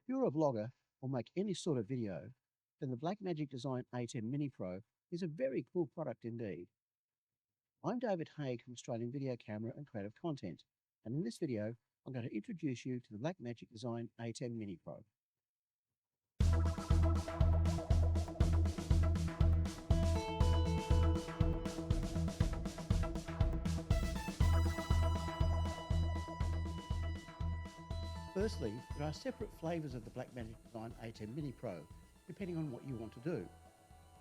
you're a vlogger or make any sort of video, then the Blackmagic Design ATEM Mini Pro is a very cool product indeed. I'm David Haig from Australian Video Camera and Creative Content, and in this video, I'm going to introduce you to the Blackmagic Design ATEM Mini Pro. Firstly, there are separate flavours of the Blackmagic Design ATEM Mini Pro, depending on what you want to do.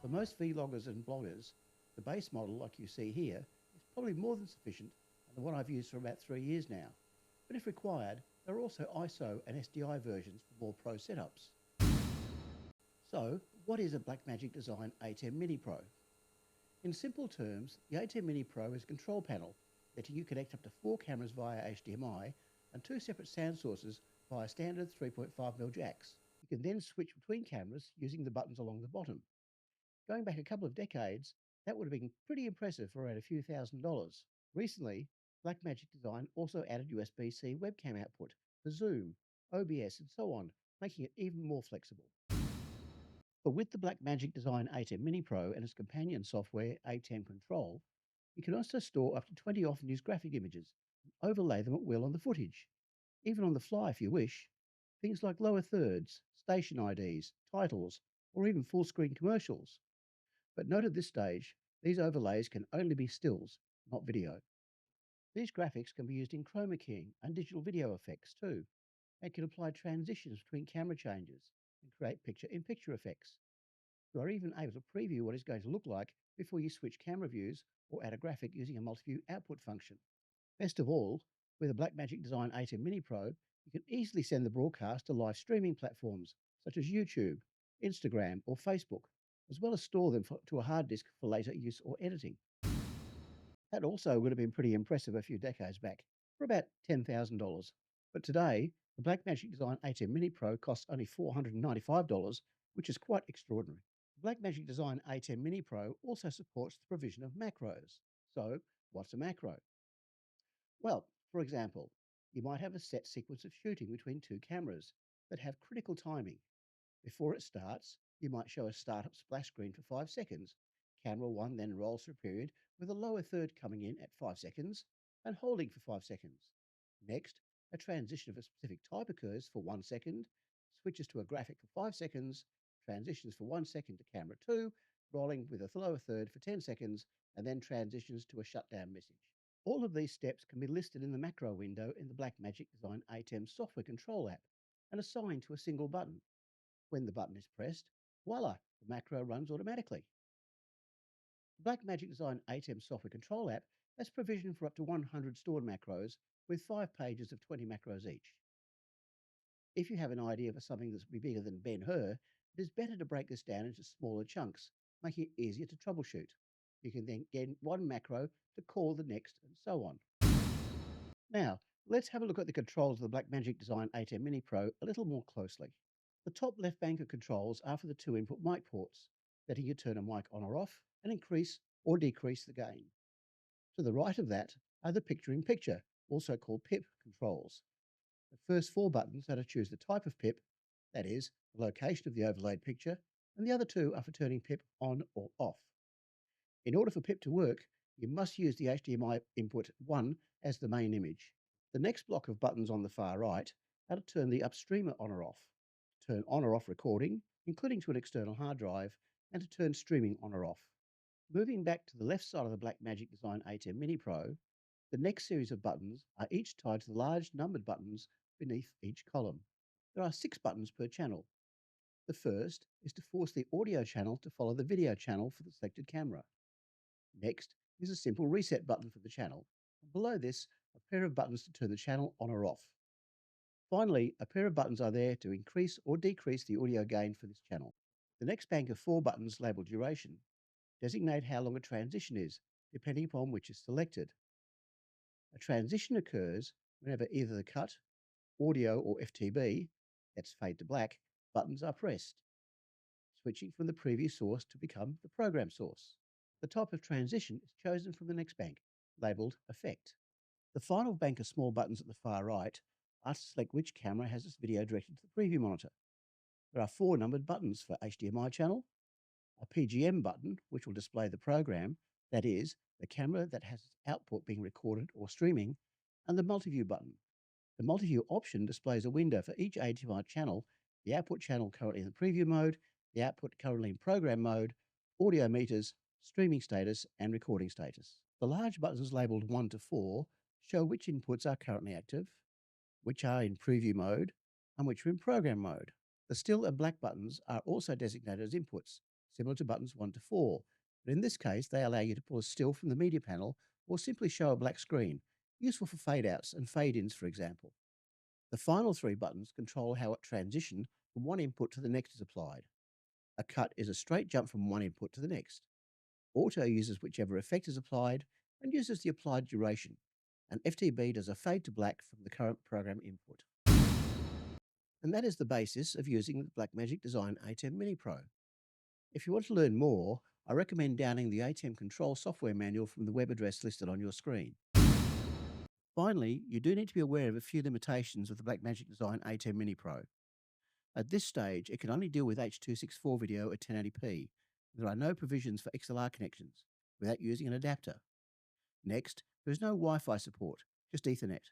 For most vloggers and bloggers, the base model, like you see here, is probably more than sufficient, and the one I've used for about 3 years now. But if required, there are also ISO and SDI versions for more pro setups. So, what is a Blackmagic Design ATEM Mini Pro? In simple terms, the ATEM Mini Pro is a control panel letting you connect up to 4 cameras via HDMI and 2 separate sound sources via standard 3.5mm jacks. You can then switch between cameras using the buttons along the bottom. Going back a couple of decades, that would have been pretty impressive for around a few $1,000s. Recently, Blackmagic Design also added USB-C webcam output for Zoom, OBS and so on, making it even more flexible. But with the Blackmagic Design ATEM Mini Pro and its companion software ATEM Control, you can also store up to 20 often-used graphic images and overlay them at will on the footage, even on the fly if you wish. Things like lower thirds, station IDs, titles, or even full-screen commercials. But note at this stage, these overlays can only be stills, not video. These graphics can be used in chroma keying and digital video effects too, and can apply transitions between camera changes and create picture-in-picture effects. You are even able to preview what it's going to look like before you switch camera views or add a graphic using a multi-view output function. Best of all, with a Blackmagic Design ATEM Mini Pro, you can easily send the broadcast to live streaming platforms such as YouTube, Instagram, or Facebook, as well as store them to a hard disk for later use or editing. That also would have been pretty impressive a few decades back, for about $10,000. But today, the Blackmagic Design ATEM Mini Pro costs only $495, which is quite extraordinary. The Blackmagic Design ATEM Mini Pro also supports the provision of macros. So, what's a macro? Well, for example, you might have a set sequence of shooting between 2 cameras that have critical timing. Before it starts, you might show a startup splash screen for 5 seconds. Camera 1 then rolls for a period with a lower third coming in at 5 seconds and holding for 5 seconds. Next, a transition of a specific type occurs for 1 second, switches to a graphic for 5 seconds, transitions for 1 second to camera 2, rolling with a lower third for 10 seconds, and then transitions to a shutdown message. All of these steps can be listed in the macro window in the Blackmagic Design ATEM software control app and assigned to a single button. When the button is pressed, voila, the macro runs automatically. The Blackmagic Design ATEM software control app has provision for up to 100 stored macros with 5 pages of 20 macros each. If you have an idea for something that's bigger than Ben-Hur, it is better to break this down into smaller chunks, making it easier to troubleshoot. You can then get one macro to call the next and so on. Now, let's have a look at the controls of the Blackmagic Design ATEM Mini Pro a little more closely. The top left bank of controls are for the 2 input mic ports, letting you turn a mic on or off and increase or decrease the gain. To the right of that are the picture-in-picture, also called PIP controls. The first 4 buttons are to choose the type of PIP, that is, the location of the overlaid picture, and the other 2 are for turning PIP on or off. In order for PIP to work, you must use the HDMI input 1 as the main image. The next block of buttons on the far right are to turn the upstreamer on or off, to turn on or off recording, including to an external hard drive, and to turn streaming on or off. Moving back to the left side of the Blackmagic Design ATEM Mini Pro, the next series of buttons are each tied to the large numbered buttons beneath each column. There are 6 buttons per channel. The first is to force the audio channel to follow the video channel for the selected camera. Next is a simple reset button for the channel, and below this, a pair of buttons to turn the channel on or off. Finally, a pair of buttons are there to increase or decrease the audio gain for this channel. The next bank of 4 buttons labeled duration designate how long a transition is, depending upon which is selected. A transition occurs whenever either the cut, audio, or FTB, that's fade to black, buttons are pressed, switching from the previous source to become the program source. The type of transition is chosen from the next bank, labeled Effect. The final bank of small buttons at the far right ask to select which camera has its video directed to the preview monitor. There are 4 numbered buttons for HDMI channel, a PGM button, which will display the program, that is, the camera that has its output being recorded or streaming, and the multi-view button. The multi-view option displays a window for each HDMI channel, the output channel currently in the preview mode, the output currently in program mode, audio meters, streaming status, and recording status. The large buttons labeled 1 to 4 show which inputs are currently active, which are in preview mode, and which are in program mode. The still and black buttons are also designated as inputs, similar to buttons 1 to 4, but in this case they allow you to pull a still from the media panel or simply show a black screen, useful for fade-outs and fade-ins, for example. The final 3 buttons control how a transition from one input to the next is applied. A cut is a straight jump from one input to the next. Auto uses whichever effect is applied and uses the applied duration, and FTB does a fade to black from the current program input. And that is the basis of using the Blackmagic Design ATEM Mini Pro. If you want to learn more, I recommend downloading the ATEM control software manual from the web address listed on your screen. Finally, you do need to be aware of a few limitations of the Blackmagic Design ATEM Mini Pro. At this stage, it can only deal with H.264 video at 1080p. There are no provisions for XLR connections without using an adapter. Next, there is no Wi-Fi support, just Ethernet.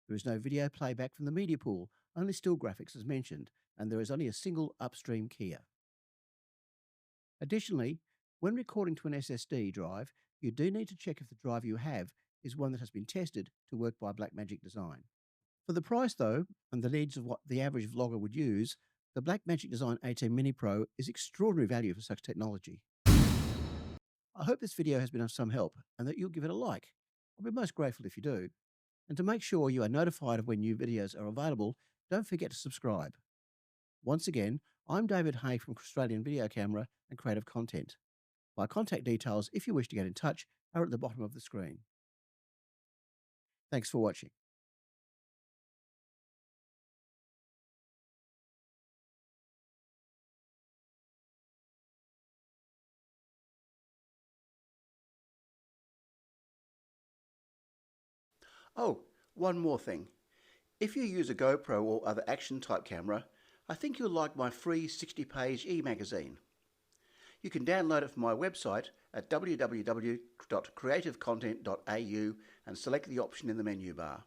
There is no video playback from the media pool, only still graphics as mentioned, and there is only a single upstream keyer. Additionally, when recording to an SSD drive, you do need to check if the drive you have is one that has been tested to work by Blackmagic Design. For the price though, and the needs of what the average vlogger would use, the Blackmagic Design ATEM Mini Pro is extraordinary value for such technology. I hope this video has been of some help and that you'll give it a like. I'll be most grateful if you do. And to make sure you are notified of when new videos are available, don't forget to subscribe. Once again, I'm David Hay from Australian Video Camera and Creative Content. My contact details, if you wish to get in touch, are at the bottom of the screen. Thanks for watching. Oh, one more thing. If you use a GoPro or other action-type camera, I think you'll like my free 60-page e-magazine. You can download it from my website at www.creativecontent.au and select the option in the menu bar.